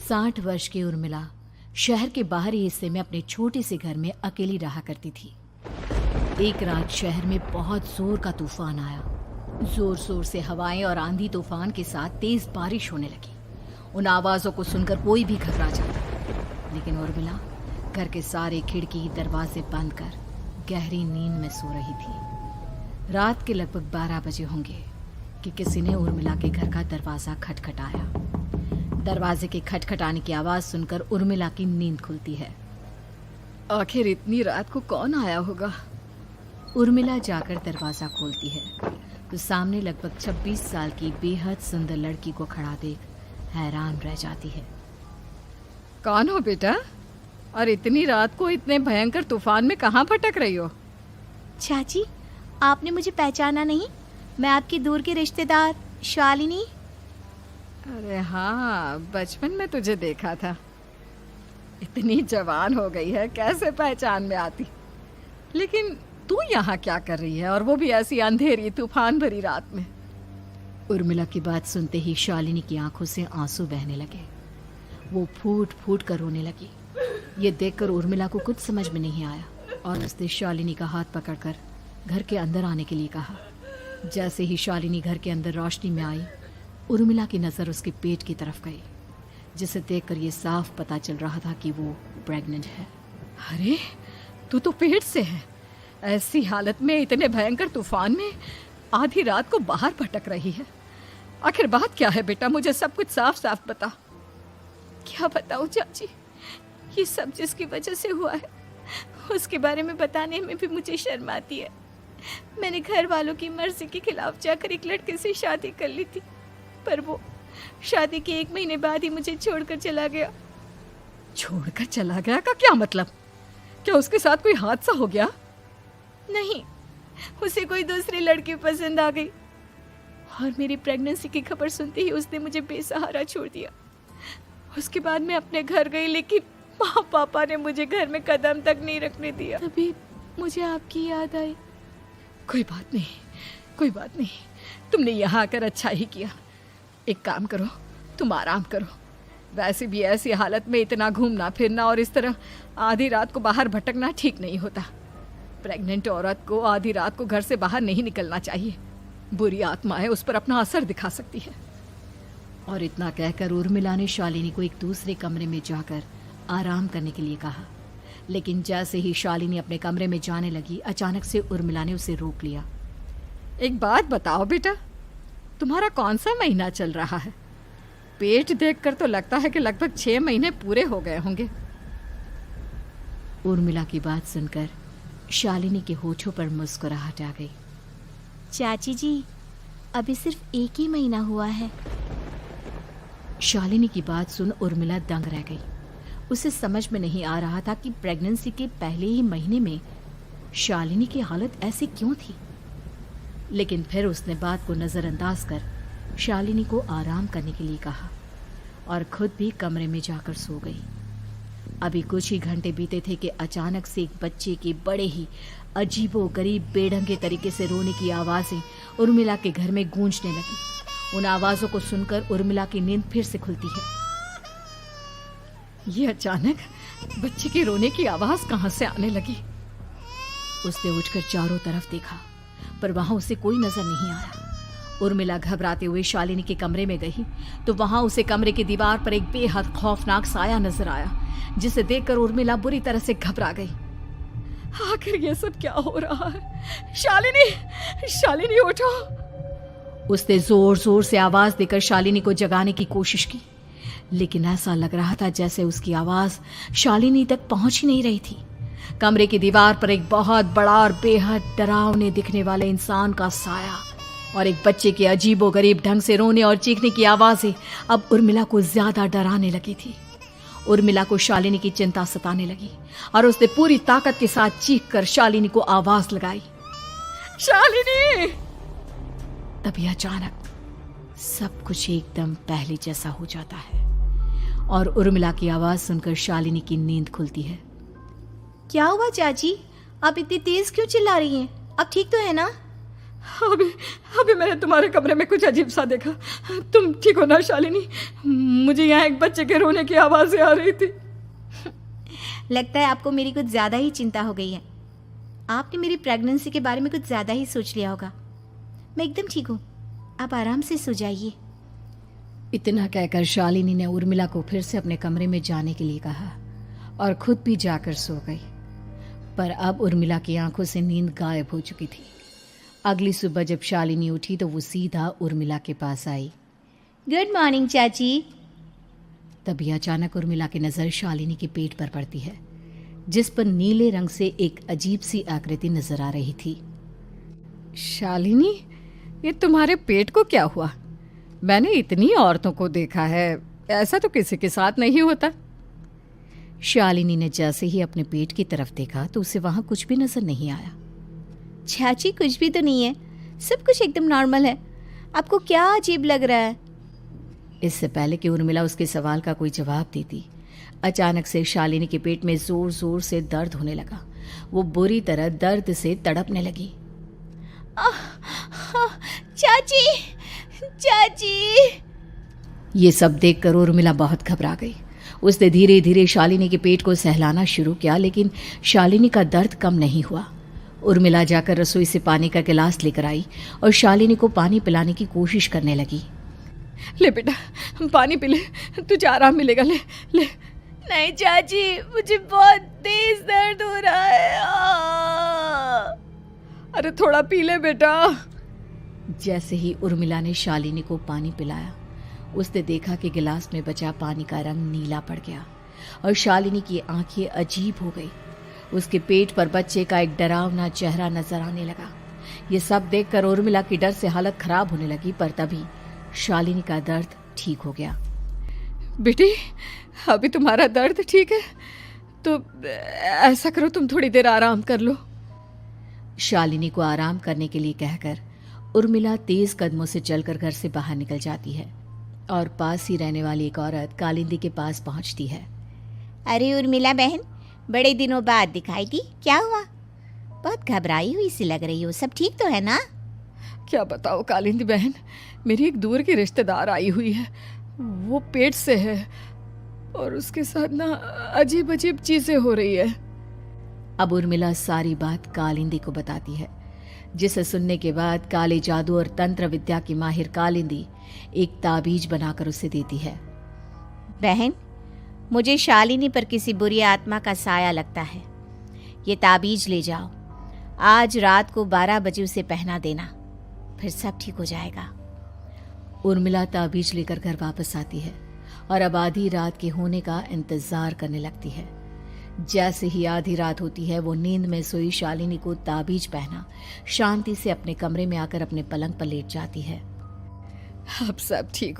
60 वर्ष की उर्मिला शहर के बाहरी हिस्से में अपने छोटे से घर में अकेली रहा करती थी। एक रात शहर में बहुत जोर का तूफान आया। जोर जोर से हवाएं और आंधी तूफान के साथ तेज बारिश होने लगी। उन आवाजों को सुनकर कोई भी घबरा जाता, लेकिन उर्मिला घर के सारे खिड़की दरवाजे बंद कर गहरी नींद में सो रही थी। रात के लगभग 12 बजे होंगे कि किसी ने उर्मिला के घर का दरवाजा खटखटाया। दरवाजे के खटखटाने की आवाज सुनकर उर्मिला की नींद खुलती है। आखिर इतनी रात को कौन आया होगा? उर्मिला जाकर दरवाजा खोलती है तो सामने लगभग 26 साल की बेहद सुंदर लड़की को खड़ा देख हैरान रह जाती है। कौन हो बेटा, और इतनी रात को इतने भयंकर तूफान में कहाँ भटक रही हो? चाची, आपने मुझे पहचाना नहीं? मैं आपकी दूर की रिश्तेदार शालिनी। अरे हाँ, बचपन में तुझे देखा था। इतनी जवान हो गई है, कैसे पहचान में आती। लेकिन तू यहाँ क्या कर रही है, और वो भी ऐसी अंधेरी तूफान भरी रात में? उर्मिला की बात सुनते ही शालिनी की आंखों से आंसू बहने लगे। वो फूट फूट कर रोने लगी। ये देखकर उर्मिला को कुछ समझ में नहीं आया और उसने शालिनी का हाथ पकड़कर घर के अंदर आने के लिए कहा। जैसे ही शालिनी घर के अंदर रोशनी में आई, उर्मिला की नज़र उसके पेट की तरफ गई, जिसे देखकर ये साफ पता चल रहा था कि वो प्रेग्नेंट है। अरे, तू तो पेट से है। ऐसी हालत में इतने भयंकर तूफान में आधी रात को बाहर भटक रही है। आखिर बात क्या है बेटा, मुझे सब कुछ साफ साफ बता। क्या बताऊं चाची, ये सब जिसकी वजह से हुआ है उसके बारे में बताने में भी मुझे शर्म आती है। मैंने घर वालों की मर्जी के खिलाफ जाकर एक लड़के से शादी कर ली थी, पर वो शादी के 1 महीने बाद ही मुझे छोड़कर चला गया। छोड़कर चला गया का क्या मतलब? क्या उसके साथ कोई हादसा हो गया? नहीं, उसे कोई दूसरी लड़की पसंद आ गई और मेरी प्रेगनेंसी की खबर सुनते ही उसने मुझे बेसहारा छोड़ दिया। उसके बाद मैं अपने घर गई, लेकिन माँ पापा ने मुझे घर में कदम तक नहीं रखने दिया। तभी मुझे आपकी याद आई। कोई बात नहीं, कोई बात नहीं, तुमने यहाँ आकर अच्छा ही किया। एक काम करो, तुम आराम करो। वैसे भी ऐसी हालत में इतना घूमना फिरना और इस तरह आधी रात को बाहर भटकना ठीक नहीं होता। प्रेग्नेंट औरत को आधी रात को घर से बाहर नहीं निकलना चाहिए। बुरी आत्माएं उस पर अपना असर दिखा सकती है। और इतना कहकर उर्मिला ने शालिनी को एक दूसरे कमरे में जाकर आराम करने के लिए कहा। लेकिन जैसे ही शालिनी अपने कमरे में जाने लगी, अचानक से उर्मिला ने उसे रोक लिया। एक बात बताओ बेटा, तुम्हारा कौन सा महीना चल रहा है? पेट देखकर तो लगता है कि लगभग 6 महीने पूरे हो गए होंगे। उर्मिला की बात सुनकर शालिनी के होठों पर मुस्कुराहट आ गई। चाची जी, अभी सिर्फ 1 ही महीना हुआ है। शालिनी की बात सुन उर्मिला दंग रह गई। उसे समझ में नहीं आ रहा था कि प्रेगनेंसी के पहले ही महीने में शालिनी की हालत ऐसी क्यों थी। लेकिन फिर उसने बात को नज़रअंदाज कर शालिनी को आराम करने के लिए कहा और खुद भी कमरे में जाकर सो गई। अभी कुछ ही घंटे बीते थे कि अचानक से एक बच्चे के बड़े ही अजीबोगरीब बेढंगे तरीके से रोने की आवाज़ें उर्मिला के घर में गूंजने लगी। उन आवाज़ों को सुनकर उर्मिला की नींद फिर से खुलती है। ये अचानक बच्चे के रोने की आवाज़ कहाँ से आने लगी? उसने उठकर चारों तरफ देखा, पर वहां उसे कोई नजर नहीं आया। उर्मिला घबराते हुए शालिनी के कमरे में गई तो वहां उसे कमरे की दीवार पर एक बेहद खौफनाक साया नजर आया, जिसे देखकर उर्मिला बुरी तरह से घबरा गई। आखिर ये सब क्या हो रहा है? शालिनी, शालिनी उठो! उसने जोर जोर से आवाज देकर शालिनी को जगाने की कोशिश की, लेकिन ऐसा लग रहा था जैसे उसकी आवाज शालिनी तक पहुंच ही नहीं रही थी। कमरे की दीवार पर एक बहुत बड़ा और बेहद डरावने दिखने वाले इंसान का साया और एक बच्चे के अजीबोगरीब ढंग से रोने और चीखने की आवाजें अब उर्मिला को ज्यादा डराने लगी थी। उर्मिला को शालिनी की चिंता सताने लगी और उसने पूरी ताकत के साथ चीखकर शालिनी को आवाज लगाई, शालिनी! तभी अचानक सब कुछ एकदम पहले जैसा हो जाता है और उर्मिला की आवाज सुनकर शालिनी की नींद खुलती है। क्या हुआ चाची, आप इतनी तेज क्यों चिल्ला रही हैं? अब ठीक तो है ना? अभी अभी मैंने तुम्हारे कमरे में कुछ अजीब सा देखा। तुम ठीक हो ना शालिनी? मुझे यहाँ एक बच्चे के रोने की आवाज़ें आ रही थी। लगता है आपको मेरी कुछ ज़्यादा ही चिंता हो गई है। आपने मेरी प्रेगनेंसी के बारे में कुछ ज़्यादा ही सोच लिया होगा। मैं एकदम ठीक हूँ, आप आराम से सो जाइए। इतना कहकर शालिनी ने उर्मिला को फिर से अपने कमरे में जाने के लिए कहा और खुद भी जाकर सो गई। पर अब उर्मिला की आंखों से नींद गायब हो चुकी थी। अगली सुबह जब शालिनी उठी तो वो सीधा उर्मिला के पास आई। गुड मॉर्निंग चाची। तभी अचानक उर्मिला की नज़र शालिनी के पेट पर पड़ती है, जिस पर नीले रंग से एक अजीब सी आकृति नजर आ रही थी। शालिनी, ये तुम्हारे पेट को क्या हुआ? मैंने इतनी औरतों को देखा है, ऐसा तो किसी के साथ नहीं होता। शालिनी ने जैसे ही अपने पेट की तरफ देखा तो उसे वहां कुछ भी नजर नहीं आया। चाची कुछ भी तो नहीं है, सब कुछ एकदम नॉर्मल है। आपको क्या अजीब लग रहा है? इससे पहले कि उर्मिला उसके सवाल का कोई जवाब देती, अचानक से शालिनी के पेट में जोर जोर से दर्द होने लगा। वो बुरी तरह दर्द से तड़पने लगी। चाची, चाची। ये सब देखकर उर्मिला बहुत घबरा गई। उसने धीरे धीरे शालिनी के पेट को सहलाना शुरू किया, लेकिन शालिनी का दर्द कम नहीं हुआ। उर्मिला जाकर रसोई से पानी का गिलास लेकर आई और शालिनी को पानी पिलाने की कोशिश करने लगी। ले बेटा, पानी पी ले, तुझे आराम मिलेगा। ले ले। नहीं चाची, मुझे बहुत तेज दर्द हो रहा है। अरे थोड़ा पी ले बेटा। जैसे ही उर्मिला ने शालिनी को पानी पिलाया, उसने देखा कि गिलास में बचा पानी का रंग नीला पड़ गया और शालिनी की आंखें अजीब हो गई। उसके पेट पर बच्चे का एक डरावना चेहरा नजर आने लगा। ये सब देखकर उर्मिला की डर से हालत खराब होने लगी, पर तभी शालिनी का दर्द ठीक हो गया। बेटी, अभी तुम्हारा दर्द ठीक है तो ऐसा करो, तुम थोड़ी देर आराम कर लो। शालिनी को आराम करने के लिए कहकर उर्मिला तेज कदमों से चलकर घर से बाहर निकल जाती है और पास ही रहने वाली एक औरत कालिंदी के पास पहुंचती है। अरे उर्मिला बहन, बड़े दिनों बाद दिखाई दी, क्या हुआ? बहुत घबराई हुई सी लग रही हो, सब ठीक तो है ना? क्या बताओ कालिंदी बहन, मेरी एक दूर की रिश्तेदार आई हुई है। वो पेट से है और उसके साथ ना अजीब अजीब चीजें हो रही है। अब उर्मिला सारी बात कालिंदी को बताती है, जिसे सुनने के बाद काले जादू और तंत्र विद्या की माहिर कालिंदी एक ताबीज बनाकर उसे देती है। बहन, मुझे शालिनी पर किसी बुरी आत्मा का साया लगता है। ये ताबीज ले जाओ, आज रात को 12 बजे उसे पहना देना, फिर सब ठीक हो जाएगा। उर्मिला ताबीज लेकर घर वापस आती है और अब आधी रात के होने का इंतजार करने लगती है। जैसे ही आधी रात होती है, वो नींद में सोई शालिनी को ताबीज पहना शांति से अपने कमरे में आकर अपने पलंग पर लेट जाती है। अब सब ठीक